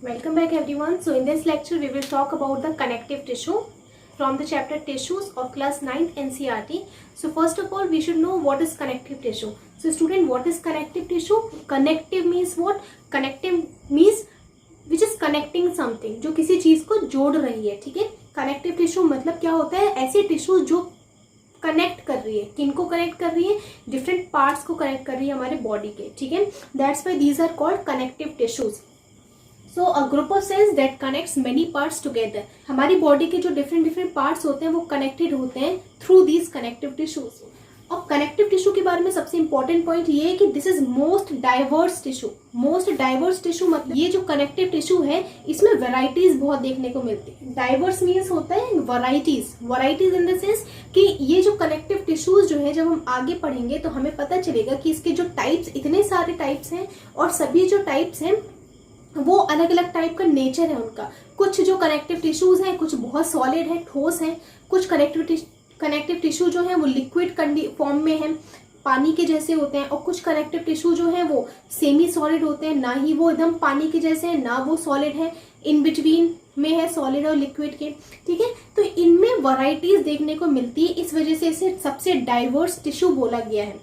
Welcome back everyone. So in this lecture we will talk about the connective tissue from the chapter tissues of class 9th NCERT. So first of all we should know what is connective tissue. So student, what is connective tissue? Connective means what? Connective means which is connecting something, जो किसी चीज को जोड़ रही है. ठीक है, connective tissue मतलब क्या होता है? ऐसी टिश्यू जो कनेक्ट कर रही है. किनको कनेक्ट कर रही है? डिफरेंट पार्ट्स को कनेक्ट कर रही है हमारे बॉडी के. ठीक है, that's why these are called connective tissues. So a group of cells that connects many parts together. हमारी बॉडी के जो डिफरेंट पार्ट्स होते हैं वो कनेक्टेड होते हैं थ्रू दीज कनेक्टिव टिश्यूज. अब कनेक्टिव टिश्यू के बारे में सबसे इंपॉर्टेंट पॉइंट ये है कि this is most diverse tissue. Most diverse tissue मतलब ये जो कनेक्टिव टिश्यू है इसमें वेराइटीज बहुत देखने को मिलती है. डाइवर्स मीन्स होता है varieties. Varieties in the sense कि ये जो कनेक्टिव टिश्यूज जो है जब हम आगे पढ़ेंगे तो हमें पता चलेगा कि इसके जो टाइप्स, इतने सारे टाइप्स हैं और सभी जो टाइप्स हैं वो अलग अलग टाइप का नेचर है उनका. कुछ जो कनेक्टिव टिश्यूज हैं कुछ बहुत सॉलिड है, ठोस है. कुछ कनेक्टिव टिश्यू जो है वो लिक्विड फॉर्म में है, पानी के जैसे होते हैं. और कुछ कनेक्टिव टिश्यू जो है वो सेमी सॉलिड होते हैं, ना ही वो एकदम पानी के जैसे है ना वो सॉलिड है, इन बिटवीन में है सॉलिड और लिक्विड के. ठीक है, तो इनमें वैराइटीज देखने को मिलती है, इस वजह से इसे सबसे डाइवर्स टिश्यू बोला गया है.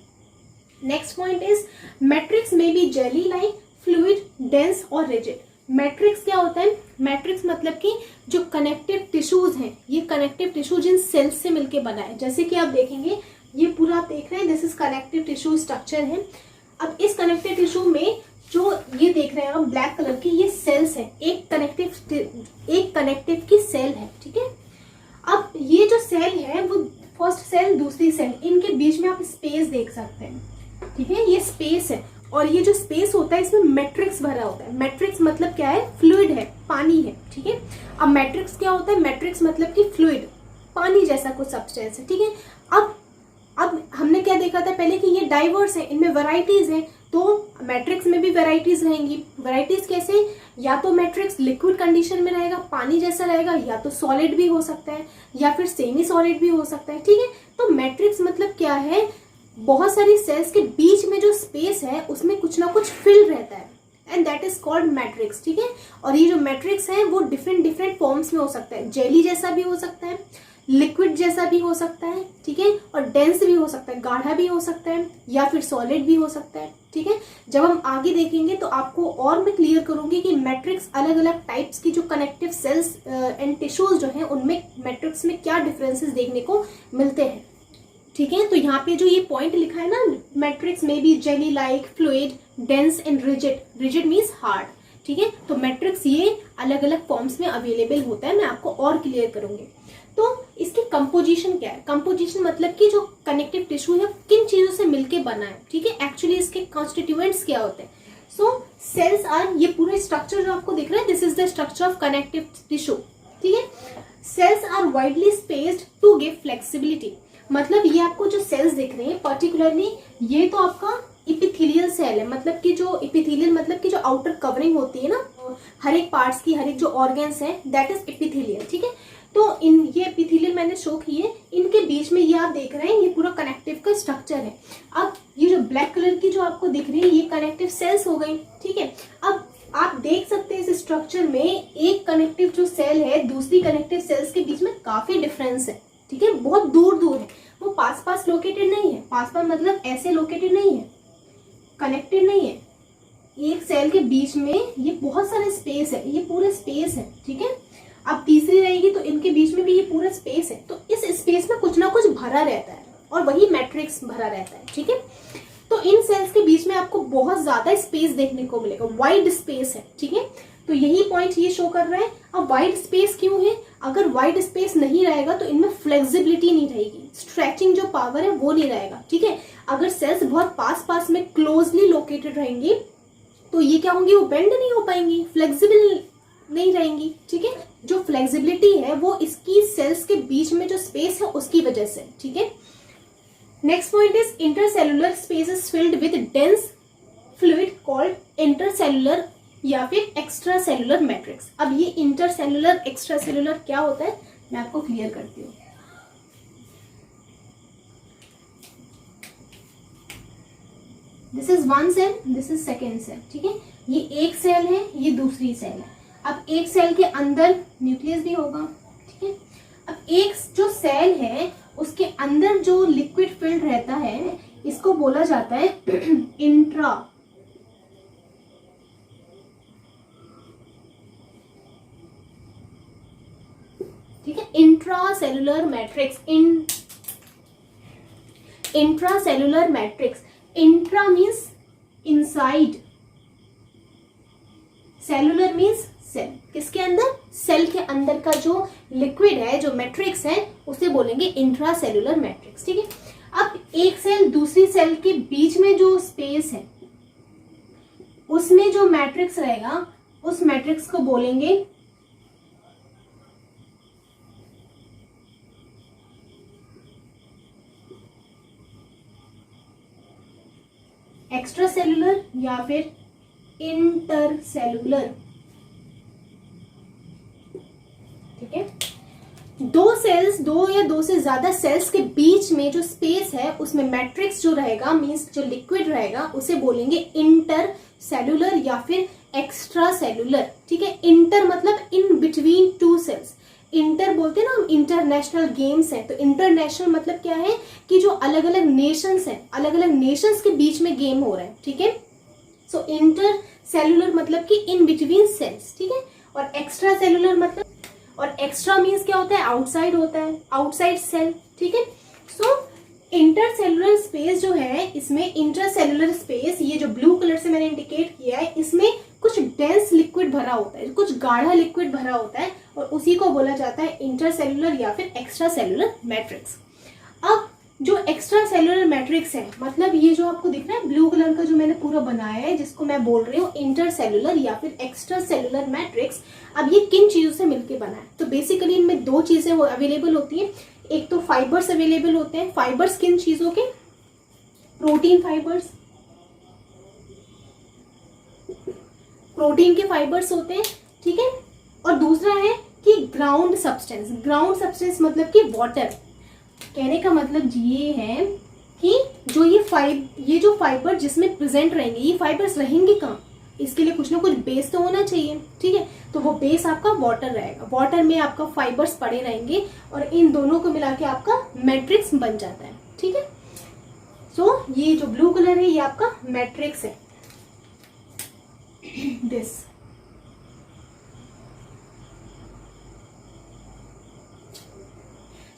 नेक्स्ट पॉइंट इज मैट्रिक्स में be jelly like, fluid, dense और रिजिड. मैट्रिक्स क्या होता है? मैट्रिक्स मतलब कि जो कनेक्टिव टिश्यूज हैं, ये कनेक्टिव टिश्यू जिन सेल्स से मिलके बना है. जैसे कि आप देखेंगे ये पूरा आप देख रहे हैं, this is connective tissue structure है. अब इस कनेक्टिव टिश्यू में जो ये देख रहे हैं आप ब्लैक कलर की, ये सेल्स है. एक कनेक्टिव की सेल है. ठीक है, अब ये जो सेल है वो फर्स्ट सेल दूसरी सेल, इनके बीच में आप स्पेस देख सकते हैं. ठीक है, ये स्पेस है और ये जो स्पेस होता है इसमें मैट्रिक्स भरा होता है. मैट्रिक्स मतलब क्या है? फ्लूइड है, पानी है. ठीक है, अब मैट्रिक्स क्या होता है? मैट्रिक्स मतलब कि फ्लूइड, पानी जैसा कुछ सब्सटेंस है. ठीक है, अब हमने क्या देखा था पहले कि ये डाइवर्स है, इनमें वैराइटीज है. तो मैट्रिक्स में भी वैराइटीज रहेंगी. वैराइटीज कैसे? या तो मैट्रिक्स लिक्विड कंडीशन में रहेगा, पानी जैसा रहेगा, या तो सॉलिड भी हो सकता है या फिर सेमी सॉलिड भी हो सकता है. ठीक है, तो मैट्रिक्स मतलब क्या है? बहुत सारी सेल्स के बीच में जो स्पेस है उसमें कुछ ना कुछ फिल रहता है and that is called matrix. ठीक है, और ये जो मैट्रिक्स है वो डिफरेंट फॉर्म्स में हो सकता है. जेली जैसा भी हो सकता है, लिक्विड जैसा भी हो सकता है. ठीक है, और डेंस भी हो सकता है, गाढ़ा भी हो सकता है, या फिर सॉलिड भी हो सकता है. ठीक है, जब हम आगे देखेंगे तो आपको और मैं क्लियर करूंगी कि मैट्रिक्स अलग अलग टाइप्स की जो कनेक्टिव सेल्स एंड टिश्यूज जो है उनमें मैट्रिक्स में क्या डिफरेंसेस देखने को मिलते हैं. ठीक है, तो यहाँ पे जो ये पॉइंट लिखा है ना, मैट्रिक्स में be jelly like, fluid, dense and rigid. Rigid means hard. ठीक है, तो मैट्रिक्स ये अलग अलग फॉर्म्स में अवेलेबल होता है. मैं आपको और क्लियर करूंगी. तो इसकी कंपोजिशन क्या है? कंपोजिशन मतलब कि जो कनेक्टिव टिश्यू है किन चीजों से मिलके बना है. ठीक है, एक्चुअली इसके कॉन्स्टिट्यूएंट्स क्या होते हैं? सो सेल्स आर, ये पूरे स्ट्रक्चर जो आपको दिख रहा है, this is the structure of connective tissue. ठीक है, cells are widely spaced to give flexibility. मतलब ये आपको जो सेल्स दिख रहे हैं पर्टिकुलरली ये तो आपका इपिथेलियल सेल है. मतलब कि जो इपिथेलियल मतलब कि जो आउटर कवरिंग होती है ना हर एक पार्ट्स की, हर एक जो ऑर्गन्स है, दैट इज इपिथेलियल. ठीक है, तो ये एपिथेलियल मैंने शो किए, इनके बीच में ये आप देख रहे हैं ये पूरा कनेक्टिव का स्ट्रक्चर है. अब ये जो ब्लैक कलर की जो आपको दिख रही है ये कनेक्टिव सेल्स हो गई. ठीक है, अब आप देख सकते हैं इस स्ट्रक्चर में एक कनेक्टिव जो सेल है दूसरी कनेक्टिव सेल्स के बीच में काफी डिफरेंस है. ठीक है, बहुत दूर दूर है, वो पास लोकेटेड नहीं है. पास मतलब ऐसे लोकेटेड नहीं है, कनेक्टेड नहीं है. एक सेल के बीच में ये बहुत सारे स्पेस है, ये पूरा स्पेस है. ठीक है, अब तीसरी रहेगी तो इनके बीच में भी ये पूरा स्पेस है. तो इस स्पेस में कुछ ना कुछ भरा रहता है और वही मैट्रिक्स भरा रहता है. ठीक है, तो इन सेल्स के बीच में आपको बहुत ज्यादा स्पेस देखने को मिलेगा, वाइड स्पेस है. ठीक है, तो यही पॉइंट ये शो कर रहा है. अब वाइड स्पेस क्यों है? अगर वाइड स्पेस नहीं रहेगा तो इनमें फ्लेक्सिबिलिटी नहीं रहेगी, स्ट्रेचिंग जो पावर है वो नहीं रहेगा. ठीक है, अगर सेल्स बहुत पास में क्लोजली लोकेटेड रहेंगी तो ये क्या होंगी? वो बेंड नहीं हो पाएंगी, फ्लेक्सिबल नहीं रहेंगी. ठीक है, जो फ्लेक्सिबिलिटी है वो इसकी सेल्स के बीच में जो स्पेस है उसकी वजह से. ठीक है, next point is intercellular space is filled with dense fluid called intercellular या फिर एक्स्ट्रा सेलुलर मैट्रिक्स. अब ये इंटरसेलुलर एक्स्ट्रा सेलुलर क्या होता है मैं आपको क्लियर करती हूँ. This is one cell, this is second cell. ठीक है, ये एक सेल है, ये दूसरी सेल है. अब एक सेल के अंदर न्यूक्लियस भी होगा, ठीक है। अब एक जो सेल है उसके अंदर जो लिक्विड फिल्ड रहता है इसको बोला जाता है इंट्रा, ठीक है, intracellular matrix. Intracellular matrix, intra means inside, cellular means cell, किसके अंदर, सेल के अंदर का जो लिक्विड है, जो मैट्रिक्स है, उसे बोलेंगे इंट्रा सेलुलर मैट्रिक्स, ठीक है। अब एक सेल दूसरी सेल के बीच में जो स्पेस है उसमें जो मैट्रिक्स रहेगा उस मैट्रिक्स को बोलेंगे एक्स्ट्रा सेलुलर या फिर इंटरसेलुलर, ठीक है। दो सेल्स, दो या दो से ज्यादा सेल्स के बीच में जो स्पेस है उसमें मैट्रिक्स जो रहेगा, मींस जो लिक्विड रहेगा, उसे बोलेंगे इंटर सेलुलर या फिर एक्स्ट्रा सेलुलर, ठीक है। इंटर मतलब in between two cells, inter बोलते हैं ना हम, इंटरनेशनल गेम्स हैं, तो इंटरनेशनल मतलब क्या है कि जो अलग अलग नेशंस हैं, अलग अलग नेशंस के बीच में गेम हो रहा है, ठीक है। सो इंटर सेलुलर मतलब कि इन बिटवीन सेल्स, ठीक है। और एक्स्ट्रा सेलुलर मतलब, और एक्स्ट्रा मीन्स क्या होता है, आउटसाइड होता है, आउटसाइड सेल, ठीक है। सो इंटरसेलुलर स्पेस जो है, इसमें इंटरसेलुलर स्पेस, ये जो ब्लू कलर से मैंने इंडिकेट किया है, इसमें कुछ डेंस लिक्विड भरा होता है, कुछ गाढ़ा लिक्विड भरा होता है, और उसी को बोला जाता है इंटरसेलुलर या फिर एक्स्ट्रा सेलुलर मैट्रिक्स। अब जो एक्स्ट्रा सेलुलर मैट्रिक्स है, मतलब ये जो आपको दिख रहा है ब्लू कलर का जो मैंने पूरा बनाया है, जिसको मैं बोल रही हूँ इंटरसेलुलर या फिर एक्स्ट्रा सेलुलर मैट्रिक्स, अब ये किन चीजों से मिलकर बना है, तो बेसिकली इनमें दो चीजें वो अवेलेबल होती हैं। एक तो फाइबर्स अवेलेबल होते हैं, फाइबर्स किन चीजों के, प्रोटीन फाइबर्स, प्रोटीन के फाइबर्स होते हैं, ठीक है। और दूसरा है कि ग्राउंड सब्सटेंस, ग्राउंड सब्सटेंस मतलब कि वाटर, कहने का मतलब ये है कि जो ये जो फाइबर जिसमें प्रेजेंट रहेंगे, ये फाइबर्स रहेंगे कहाँ, इसके लिए कुछ ना कुछ बेस तो होना चाहिए, ठीक है। तो वो बेस आपका वाटर रहेगा, वाटर में आपका फाइबर्स पड़े रहेंगे और इन दोनों को मिला के आपका मैट्रिक्स बन जाता है, ठीक है। सो ये जो ब्लू कलर है ये आपका मैट्रिक्स है, दिस।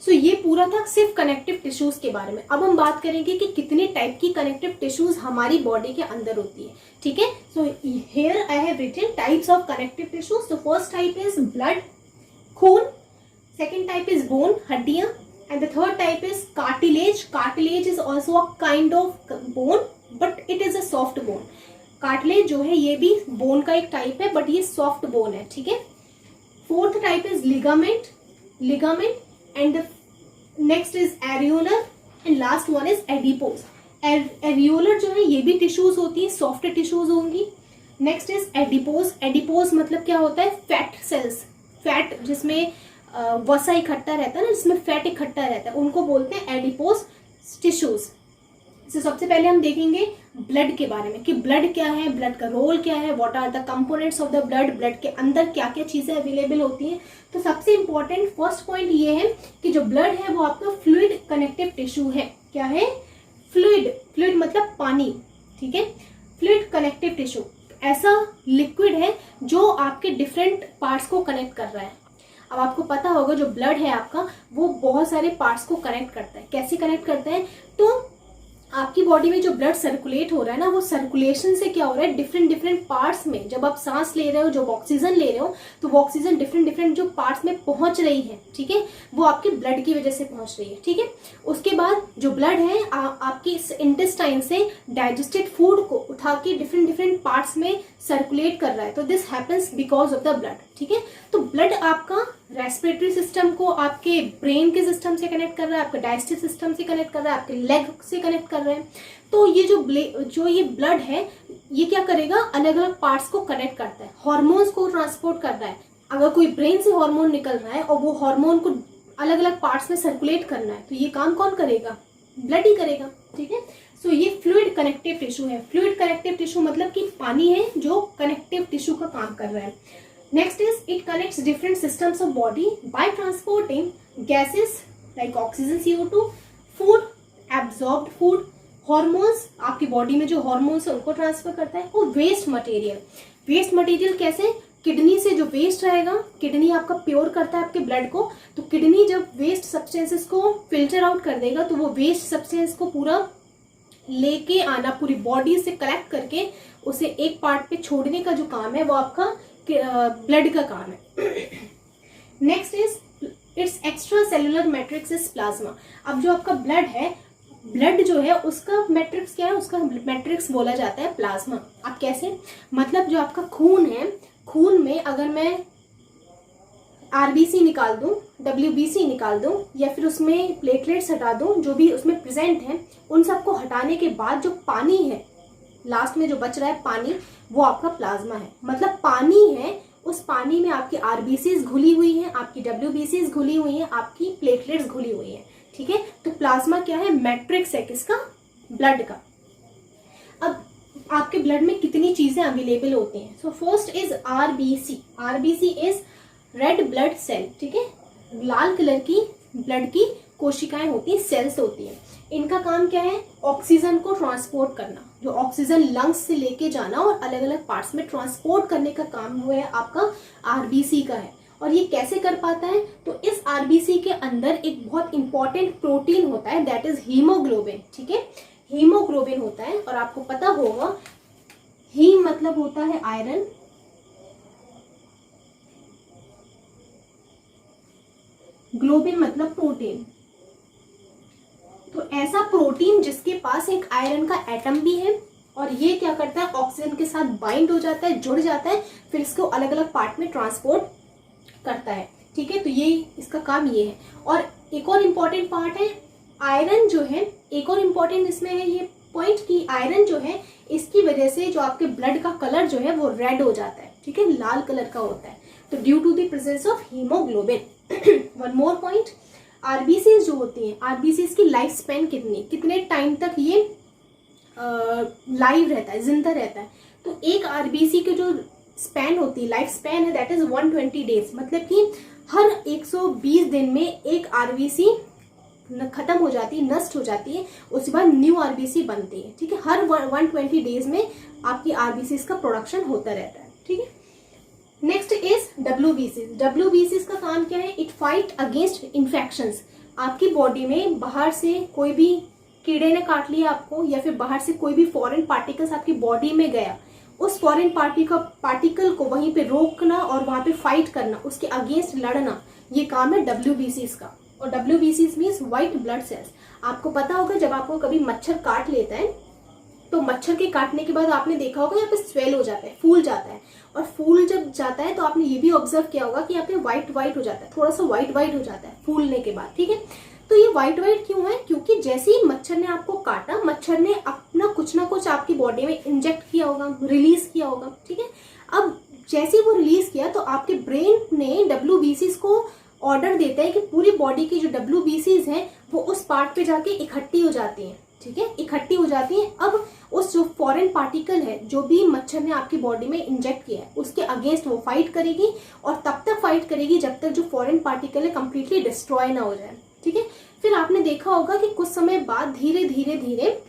सो ये पूरा था सिर्फ कनेक्टिव टिश्यूज के बारे में। अब हम बात करेंगे कि कितने टाइप की कनेक्टिव टिश्यूज हमारी बॉडी के अंदर होती है, ठीक है। So here I have written types of connective tissues. तो फर्स्ट टाइप इज ब्लड, खून, सेकेंड टाइप इज बोन, हड्डियां, and the third type is cartilage. Cartilage is also a kind of bone but it is a soft bone. Cartilage जो है ये भी bone का एक type है बट ये सॉफ्ट बोन है, ठीक है। Fourth type is ligament, ligament, and the next is areolar, and last one is adipose. Areolar जो है ये भी टिश्यूज होती है, सॉफ्ट टिश्यूज होंगी। Next is adipose. एडिपोज मतलब क्या होता है, फैट सेल्स, फैट जिसमें वसा इकट्ठा रहता है ना, जिसमें फैट इकट्ठा रहता है, उनको बोलते हैं एडिपोज टिश्यूज। तो सबसे पहले हम देखेंगे ब्लड के बारे में कि ब्लड क्या है, ब्लड का रोल क्या है, what are the components of the blood, blood के अंदर क्या क्या चीजें अवेलेबल होती हैं। तो सबसे इंपॉर्टेंट फर्स्ट पॉइंट ये है कि जो ब्लड है वो आपका फ्लूइड कनेक्टिव टिश्यू है। क्या है, फ्लूइड, फ्लूइड मतलब पानी, ठीक है। फ्लूइड कनेक्टिव टिश्यू ऐसा लिक्विड है जो आपके डिफरेंट पार्ट्स को कनेक्ट कर रहा है। अब आपको पता होगा जो ब्लड है आपका वो बहुत सारे पार्ट्स को कनेक्ट करता है। कैसे कनेक्ट करता है, तो आपकी बॉडी में जो ब्लड सर्कुलेट हो रहा है ना, वो सर्कुलेशन से क्या हो रहा है, डिफरेंट डिफरेंट पार्ट्स में जब आप सांस ले रहे हो, जब ऑक्सीजन ले रहे हो, तो वो ऑक्सीजन डिफरेंट डिफरेंट जो पार्ट्स में पहुंच रही है, ठीक है, वो आपके ब्लड की वजह से पहुंच रही है, ठीक है। उसके बाद जो ब्लड है आपकी इंटेस्टाइन से डाइजेस्टेड फूड को उठा के डिफरेंट डिफरेंट पार्ट्स में सर्कुलेट कर रहा है, तो this happens because of the blood, ठीक है। तो ब्लड आपका रेस्पिरेटरी सिस्टम को आपके ब्रेन के सिस्टम से कनेक्ट कर रहा है, आपके डाइजेस्टिव सिस्टम से कनेक्ट कर रहा है, आपके लेग से कनेक्ट कर रहे हैं। तो ये जो ये ब्लड है ये क्या करेगा, अलग अलग पार्ट्स को कनेक्ट करता है, हार्मोन्स को ट्रांसपोर्ट कर रहा है। अगर कोई ब्रेन से हार्मोन निकल रहा है और वो हार्मोन को अलग अलग पार्ट्स में सर्कुलेट करना है, तो ये काम कौन करेगा, ब्लड ही करेगा, ठीक है। सो ये फ्लूइड कनेक्टिव टिश्यू है। फ्लूइड कनेक्टिव टिश्यू मतलब कि पानी है जो कनेक्टिव टिश्यू का काम कर रहा है। Next is it connects different systems of body by transporting gases like oxygen, CO2, food, absorbed food, hormones, आपकी बॉडी में जो हॉर्मोन्स है उनको ट्रांसफर करता है, और वेस्ट मटेरियल. वेस्ट मटेरियल कैसे? किडनी से जो वेस्ट रहेगा, किडनी आपका प्योर करता है आपके ब्लड को, तो किडनी जब वेस्ट सब्सटेंसेस को फिल्टर आउट कर देगा तो वो वेस्ट सब्सटेंस को पूरा लेके आना, पूरी बॉडी से कलेक्ट करके उसे एक पार्ट पे छोड़ने का जो काम है वो आपका ब्लड का काम है. Next is it's extra cellular matrix is plasma. अब जो आपका ब्लड है, ब्लड जो है उसका मैट्रिक्स क्या है? उसका मैट्रिक्स बोला जाता है प्लाज्मा. अब कैसे? मतलब जो आपका खून है, खून में अगर मैं आरबीसी निकाल दूं, डब्ल्यूबीसी निकाल दूं, या फिर उसमें प्लेटलेट्स हटा दूं, जो भी उसमें प्रेजेंट हैं, उन सबको हटाने के बाद जो पानी है, लास्ट में जो बच रहा है पानी, वो आपका प्लाज्मा है. मतलब पानी है, उस पानी में आपकी आरबीसीज घुली हुई हैं, आपकी डब्ल्यूबीसीज घुली हुई हैं, आपकी प्लेटलेट्स घुली हुई हैं. ठीक है, तो प्लाज्मा क्या है? मैट्रिक्स है किसका? ब्लड का. अब आपके ब्लड में कितनी चीजें अवेलेबल होती हैं? So first is RBC. RBC is red blood cell. ठीक है, लाल कलर की ब्लड की कोशिकाएं होती हैं, सेल्स होती हैं. इनका काम क्या है? ऑक्सीजन को ट्रांसपोर्ट करना. जो ऑक्सीजन लंग्स से लेके जाना और अलग अलग पार्ट्स में ट्रांसपोर्ट करने का काम वो है आपका आरबीसी का है. और ये कैसे कर पाता है? तो इस आरबीसी के अंदर एक बहुत इंपॉर्टेंट प्रोटीन होता है, दैट इज हीमोग्लोबिन. ठीक है, हीमोग्लोबिन होता है. और आपको पता होगा हीम मतलब होता है आयरन, ग्लोबिन मतलब प्रोटीन. तो ऐसा प्रोटीन जिसके पास एक आयरन का एटम भी है, और ये क्या करता है? ऑक्सीजन के साथ बाइंड हो जाता है, जुड़ जाता है, फिर इसको अलग अलग पार्ट में ट्रांसपोर्ट करता है. ठीक है, तो ये इसका काम ये है. और एक और इम्पॉर्टेंट पार्ट है आयरन जो है, एक और इम्पॉर्टेंट इसमें है ये पॉइंट कि आयरन जो है, इसकी वजह से जो आपके ब्लड का कलर जो है वो रेड हो जाता है. ठीक है, लाल कलर का होता है, तो due to the presence of haemoglobin. One more point, RBCs जो होती हैं, आरबीसीज की लाइफ स्पैन कितने टाइम तक ये लाइव रहता है, जिंदा रहता है? तो एक आरबीसी की जो स्पैन होती है, लाइफ स्पैन है, दैट इज 120 डेज. मतलब कि हर 120 दिन में एक आरबीसी खत्म हो जाती है, नष्ट हो जाती है, उसके बाद न्यू आरबीसी बनती है. ठीक है, हर 120 डेज में आपकी आरबीसीज का प्रोडक्शन होता रहता है. ठीक है, नेक्स्ट इज डब्ल्यूबीसीज. डब्ल्यूबीसीज का काम क्या है? It fight against infections. आपकी बॉडी में बाहर से कोई भी कीड़े ने काट लिया आपको, या फिर बाहर से कोई भी फॉरेन पार्टिकल्स आपकी बॉडी में गया, उस फॉरेन पार्टिकल को वहीं पे रोकना और वहां पे फाइट करना, उसके अगेंस्ट लड़ना, ये काम है डब्ल्यूबीसीज का. और डब्ल्यूबीसीज मीन्स व्हाइट ब्लड सेल्स. आपको पता होगा जब आपको कभी मच्छर काट लेता है, तो मच्छर के काटने के बाद आपने देखा होगा यहाँ पे स्वेल हो जाता है, फूल जाता है. और फूल जब जाता है तो आपने ये भी ऑब्जर्व किया होगा कि यहाँ पे व्हाइट हो जाता है, थोड़ा सा व्हाइट हो जाता है फूलने के बाद. ठीक है, तो ये व्हाइट क्यों है? क्योंकि जैसे ही मच्छर ने आपको काटा, मच्छर ने अपना कुछ ना कुछ आपकी बॉडी में इंजेक्ट किया होगा, रिलीज किया होगा. ठीक है, अब जैसे ही वो रिलीज किया तो आपके ब्रेन ने डब्ल्यूबीसीज को ऑर्डर देता है कि पूरी बॉडी की जो डब्ल्यूबीसीज हैं वो उस पार्ट पे जाके इकट्ठी हो जाती हैं. ठीक है, इकट्ठी हो जाती हैं. अब उस जो फॉरेन पार्टिकल है, जो भी मच्छर ने आपकी बॉडी में इंजेक्ट किया है, उसके अगेंस्ट वो फाइट करेगी, और तब तक फाइट करेगी जब तक जो फॉरेन पार्टिकल है कंप्लीटली डिस्ट्रॉय ना हो जाए. ठीक है, फिर आपने देखा होगा कि कुछ समय बाद धीरे धीरे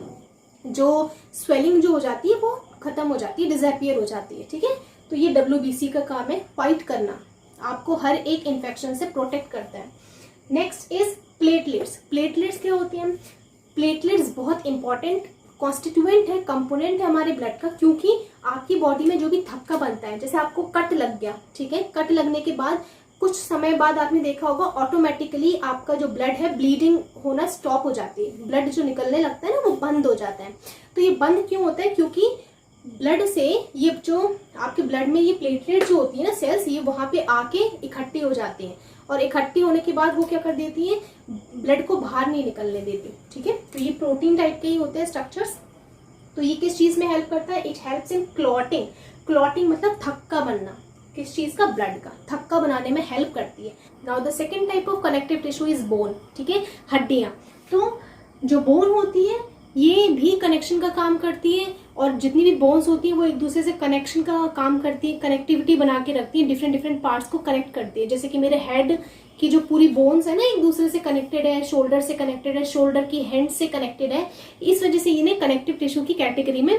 जो स्वेलिंग जो हो जाती है वो खत्म हो जाती है, डिसअपियर हो जाती है. ठीक है, तो ये डब्ल्यूबीसी का काम है, फाइट करना, आपको हर एक इन्फेक्शन से प्रोटेक्ट करता है. Next is platelets. प्लेटलेट्स क्या होती हैं? प्लेटलेट्स बहुत इंपॉर्टेंट कॉन्स्टिट्यूएंट है, कंपोनेंट है हमारे ब्लड का. क्योंकि आपकी बॉडी में जो भी थक्का बनता है, जैसे आपको कट लग गया, ठीक है, कट लगने के बाद कुछ समय बाद आपने देखा होगा ऑटोमेटिकली आपका जो ब्लड है ब्लीडिंग होना स्टॉप हो जाती है, ब्लड जो निकलने लगता है ना वो बंद हो जाता है. तो ये बंद क्यों होता है? क्योंकि ब्लड से ये जो आपके ब्लड में ये प्लेटलेट जो होती है ना, सेल्स, ये वहां पे आके इकट्ठी हो जाती हैं, और इकट्ठी होने के बाद वो क्या कर देती है? ब्लड को बाहर नहीं निकलने देती. ठीक है, तो ये प्रोटीन टाइप के ही होते हैं स्ट्रक्चर्स. तो ये किस चीज में हेल्प करता है? It helps in clotting. Clotting मतलब थक्का बनना. किस चीज का? ब्लड का. थक्का बनाने में हेल्प करती है. Now the second type of connective tissue is bone. ठीक है, हड्डियां. तो जो बोन होती है ये भी कनेक्शन का काम करती है, और जितनी भी बोन्स होती हैं वो एक दूसरे से कनेक्शन का काम करती है, कनेक्टिविटी बना के रखती है, डिफरेंट डिफरेंट पार्ट्स को कनेक्ट करती है। जैसे कि मेरे हेड की जो पूरी बोन्स है ना एक दूसरे से कनेक्टेड है, शोल्डर से कनेक्टेड है, शोल्डर की हैंड से कनेक्टेड है, इस वजह से इन्हें कनेक्टिव टिश्यू की कैटेगरी में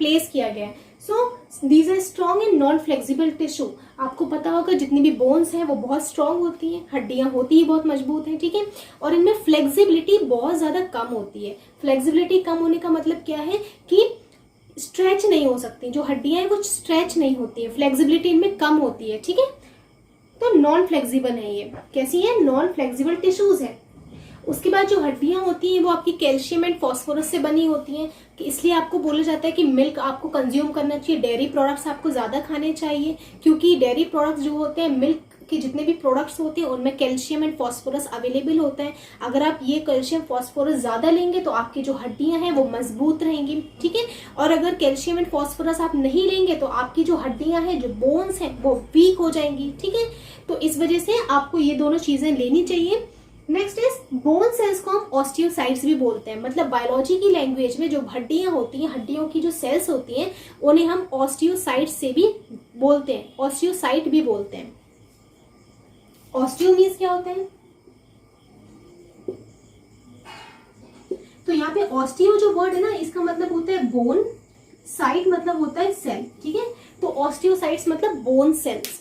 प्लेस किया गया है। So these are strong and non flexible tissue. आपको पता होगा जितनी भी बोन्स हैं वो बहुत स्ट्रॉन्ग होती हैं, हड्डियां होती ही बहुत मजबूत हैं, ठीक है, और इनमें फ्लेक्सिबिलिटी बहुत ज्यादा कम होती है। फ्लेक्सिबिलिटी कम होने का मतलब क्या है कि स्ट्रेच नहीं हो सकती, जो हड्डियां हैं वो स्ट्रेच नहीं होती है, फ्लेक्सिबिलिटी इनमें कम होती है, ठीक है। तो नॉन फ्लेक्सिबल है ये। कैसी है? नॉन फ्लेक्सिबल टिश्यूज है। उसके बाद जो हड्डियां होती हैं वो आपकी कैल्शियम एंड फॉस्फोरस से बनी होती हैं, कि इसलिए आपको बोला जाता है कि मिल्क आपको कंज्यूम करना चाहिए, डेयरी प्रोडक्ट्स आपको ज्यादा खाने चाहिए, क्योंकि डेयरी प्रोडक्ट्स जो होते हैं, मिल्क के जितने भी प्रोडक्ट्स होते हैं उनमें कैल्शियम एंड फॉस्फोरस अवेलेबल होता है। अगर आप ये कैल्शियम फॉस्फोरस ज्यादा लेंगे तो आपकी जो हड्डियां हैं वो मजबूत रहेंगी, ठीक है। और अगर कैल्शियम एंड फॉस्फोरस आप नहीं लेंगे तो आपकी जो हड्डियां हैं, जो बोन्स हैं, वो वीक हो जाएंगी, ठीक है। तो इस वजह से आपको ये दोनों चीजें लेनी चाहिए। नेक्स्ट इज बोन सेल्स को हम ऑस्टियोसाइट्स भी बोलते हैं, मतलब बायोलॉजी की लैंग्वेज में जो हड्डियां होती हैं, हड्डियों की जो सेल्स होती हैं उन्हें हम ऑस्टियोसाइट्स से भी बोलते हैं, ऑस्टियोसाइट भी बोलते हैं। ऑस्टियो मीन्स क्या होता है? तो यहाँ पे ऑस्टियो जो वर्ड है ना, इसका मतलब होता है बोन, साइट मतलब होता है सेल, ठीक है। तो ऑस्टियोसाइट्स मतलब बोन सेल्स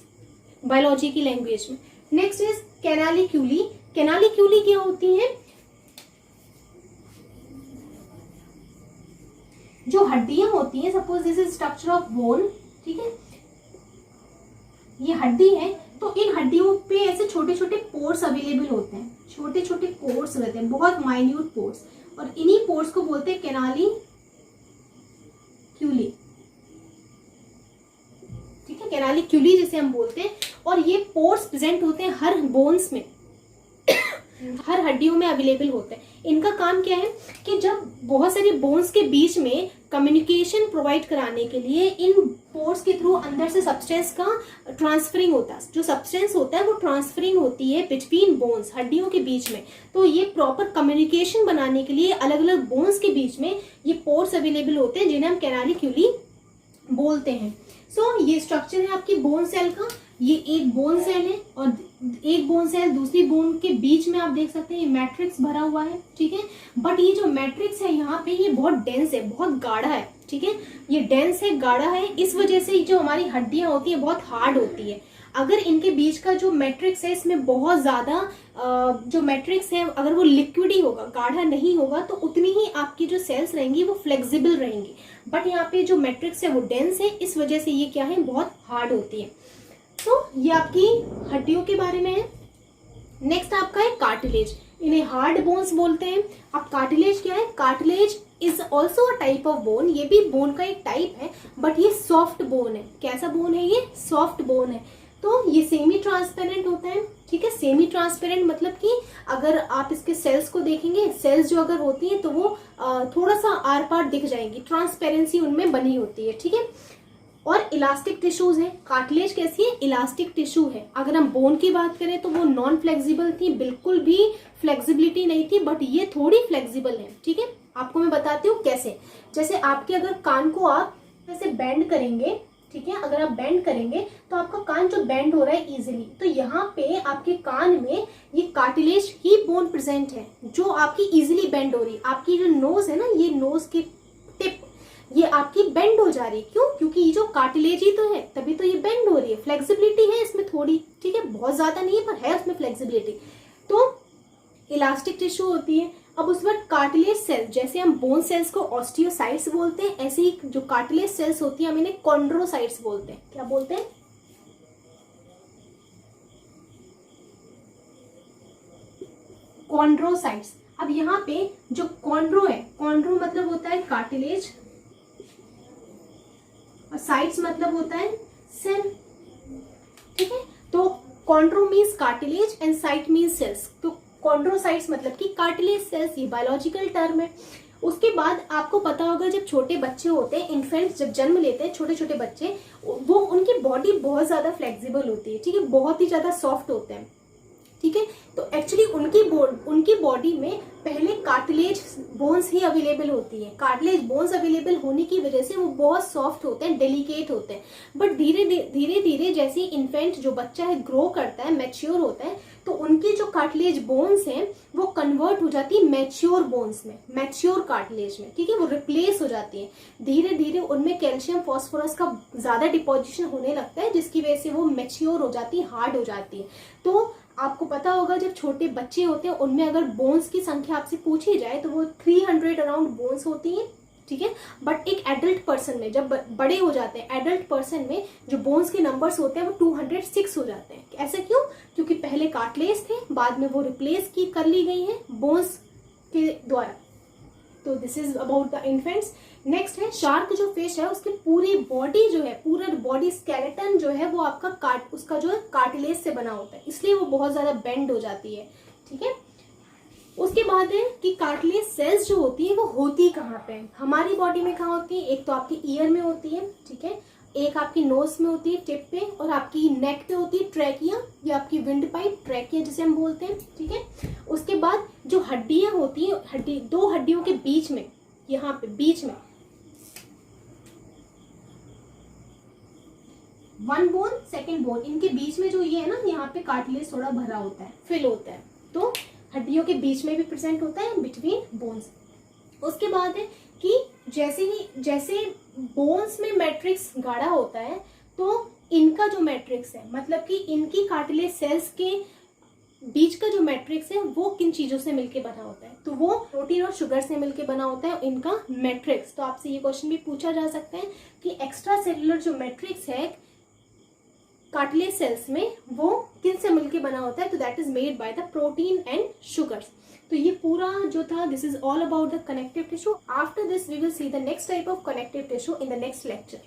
बायोलॉजी की लैंग्वेज में। Next is canaliculi. कैनालिक्यूली क्या होती है? जो हड्डियां होती हैं, suppose this is structure of bone, ठीक है, ये हड्डी है, तो इन हड्डियों पे ऐसे छोटे छोटे पोर्स अवेलेबल होते हैं, छोटे छोटे पोर्स रहते हैं, बहुत माइन्यूट पोर्स, और इन्हीं पोर्स को बोलते हैं कैनालिक्यूली, ठीक है, कैनालिक्यूली जिसे हम बोलते हैं। और ये पोर्स प्रेजेंट होते हैं हर बोन्स में, हर हड्डियों में अवेलेबल होते हैं। इनका काम क्या है कि जब बहुत सारे बोन्स के बीच में कम्युनिकेशन प्रोवाइड कराने के लिए इन पोर्स के थ्रू अंदर से सब्सटेंस का ट्रांसफरिंग होता है, जो सब्सटेंस होता है वो ट्रांसफरिंग होती है बिटवीन बोन्स, हड्डियों के बीच में। तो ये प्रॉपर कम्युनिकेशन बनाने के लिए अलग अलग बोन्स के बीच में ये पोर्स अवेलेबल होते हैं, जिन्हें हम कैनालिक्यूली बोलते हैं। सो ये स्ट्रक्चर है आपकी बोन सेल का। ये एक बोन सेल है और एक बोन सेल दूसरी बोन के बीच में आप देख सकते हैं ये मैट्रिक्स भरा हुआ है, ठीक है। बट ये जो मैट्रिक्स है यहाँ पे ये बहुत डेंस है, बहुत गाढ़ा है, ठीक है, ये डेंस है, गाढ़ा है, इस वजह से जो हमारी हड्डियां होती है बहुत हार्ड होती है। अगर इनके बीच का जो मैट्रिक्स है इसमें बहुत ज्यादा जो मैट्रिक्स है अगर वो लिक्विडी होगा, गाढ़ा नहीं होगा, तो उतनी ही आपकी जो सेल्स रहेंगी वो फ्लेक्सिबल रहेंगी। बट यहाँ पे जो मैट्रिक्स है वो डेंस है, इस वजह से ये क्या है, बहुत हार्ड होती है। तो ये आपकी हड्डियों के बारे में है। नेक्स्ट आपका है कार्टिलेज। इन्हें हार्ड बोन्स बोलते हैं। अब कार्टिलेज क्या है? Cartilage is also a type of bone. ये भी बोन का एक टाइप है, बट ये सॉफ्ट बोन है। कैसा बोन है? ये सॉफ्ट बोन है। तो ये सेमी ट्रांसपेरेंट होता है, ठीक है। सेमी ट्रांसपेरेंट मतलब कि अगर आप इसके सेल्स को देखेंगे, सेल्स जो अगर होती हैं तो वो थोड़ा सा आर पार दिख जाएंगी, ट्रांसपेरेंसी उनमें बनी होती है, ठीक है। और इलास्टिक टिश्यूज है। कार्टिलेज कैसी है? इलास्टिक टिश्यू है। अगर हम बोन की बात करें तो वो नॉन फ्लेक्सिबल थी, बिल्कुल भी फ्लेक्सिबिलिटी नहीं थी, बट ये थोड़ी फ्लेक्सिबल है, ठीक है। आपको मैं बताती हूँ कैसे। जैसे आपके अगर कान को आप ऐसे बेंड करेंगे, ठीक है, अगर आप बेंड करेंगे तो आपका कान जो बेंड हो रहा है इजीली, तो यहाँ पे आपके कान में ये कार्टिलेज ही बोन प्रेजेंट है जो आपकी इजीली बेंड हो रही है। आपकी जो नोज है ना, ये नोज की टिप ये आपकी बेंड हो जा रही है। क्यों? क्योंकि ये जो कार्टिलेज ही तो है, तभी तो ये बेंड हो रही है। फ्लेक्सिबिलिटी है इसमें थोड़ी, ठीक है, बहुत ज्यादा नहीं है पर है उसमें फ्लेक्सिबिलिटी। तो इलास्टिक टिश्यू होती है। अब उस वक्त कार्टिलेज सेल, जैसे हम बोन सेल्स को ऑस्टियोसाइट्स बोलते हैं, ऐसे ही जो कार्टिलेज सेल्स होती है हम इन्हें कॉन्ड्रोसाइट्स बोलते हैं। क्या बोलते हैं? कॉन्ड्रोसाइट्स। अब यहाँ पे जो कॉन्ड्रो है, कॉन्ड्रो मतलब होता है कार्टिलेज और साइट्स मतलब होता है सेल, ठीक है। तो chondro means cartilage and cyte means cells. तो कॉन्ड्रोसाइट्स मतलब कि कार्टिलेज सेल्स, ये बायोलॉजिकल टर्म है। उसके बाद आपको पता होगा जब छोटे बच्चे होते हैं, इन्फेंट्स जब जन्म लेते हैं, छोटे छोटे बच्चे, वो उनकी बॉडी बहुत ज्यादा फ्लेक्सिबल होती है, ठीक है, बहुत ही ज्यादा सॉफ्ट होते हैं। ठीक है। तो एक्चुअली उनकी बॉडी में पहले कार्टिलेज बोन्स ही अवेलेबल होती है। कार्टिलेज बोन्स अवेलेबल होने की वजह से वो बहुत सॉफ्ट होते हैं, डेलिकेट होते हैं। बट धीरे धीरे जैसे इन्फेंट जो बच्चा है ग्रो करता है, मैच्योर होता है, तो उनकी जो कार्टिलेज बोन्स हैं वो कन्वर्ट हो जाती है मैच्योर बोन्स में, मैच्योर कार्टिलेज में, ठीक है। वो रिप्लेस हो जाती है। धीरे धीरे उनमें कैल्शियम फॉस्फोरस का ज्यादा डिपोजिशन होने लगता है, जिसकी वजह से वो मैच्योर हो जाती है, हार्ड हो जाती है। तो आपको पता होगा जब छोटे बच्चे होते हैं उनमें अगर बोन्स की संख्या आपसे पूछी जाए तो वो 300 अराउंड बोन्स होती हैं, ठीक है। बट एक एडल्ट पर्सन में जब बड़े हो जाते हैं, एडल्ट पर्सन में जो बोन्स के नंबर्स होते हैं वो 206 हो जाते हैं। ऐसा क्यों? क्योंकि पहले कार्टिलेज थे, बाद में वो रिप्लेस कर ली गई है बोन्स के द्वारा। तो this is about the infants. Next है शार्क जो फिश है उसकी पूरी बॉडी जो है, पूरा बॉडी स्केलेटन जो है वो आपका उसका जो है कार्टिलेज से बना होता है, इसलिए वो बहुत ज्यादा बेंड हो जाती है, ठीक है। उसके बाद है कि कार्टिलेज सेल्स जो होती है वो होती कहाँ पे है, हमारी बॉडी में कहाँ होती है? एक तो आपकी ईयर में होती है, ठीक है, एक आपकी नोज में होती है टिप पे, और आपकी नेक पे होती है ट्रैकिया, या आपकी विंड पाइप ट्रैकिया जिसे हम बोलते हैं, ठीक है। उसके बाद जो हड्डियां होती है, दो हड्डियों के बीच में, यहाँ पे बीच में वन बोन सेकेंड बोन, इनके बीच में जो ये है ना, यहाँ पे कार्टिलेज थोड़ा भरा होता है, फिल होता है, तो हड्डियों के बीच में भी प्रेजेंट होता है, बिटवीन बोन्स। उसके बाद है कि जैसे बोन्स में मैट्रिक्स गाढ़ा होता है, तो इनका जो मैट्रिक्स है, मतलब कि इनकी कार्टिलेज सेल्स के बीच का जो मैट्रिक्स है वो किन चीजों से मिलके बना होता है? तो वो प्रोटीन और शुगर से मिलके बना होता है इनका मैट्रिक्स। तो आपसे ये क्वेश्चन भी पूछा जा सकता है कि एक्स्ट्रा सेलुलर जो मैट्रिक्स है कार्टिलेज सेल्स में वो किन से मिलके बना होता है? तो that is made by the protein and sugars. तो ये पूरा जो था, this is all about the connective tissue. After this we will see the next type of connective tissue in the next lecture.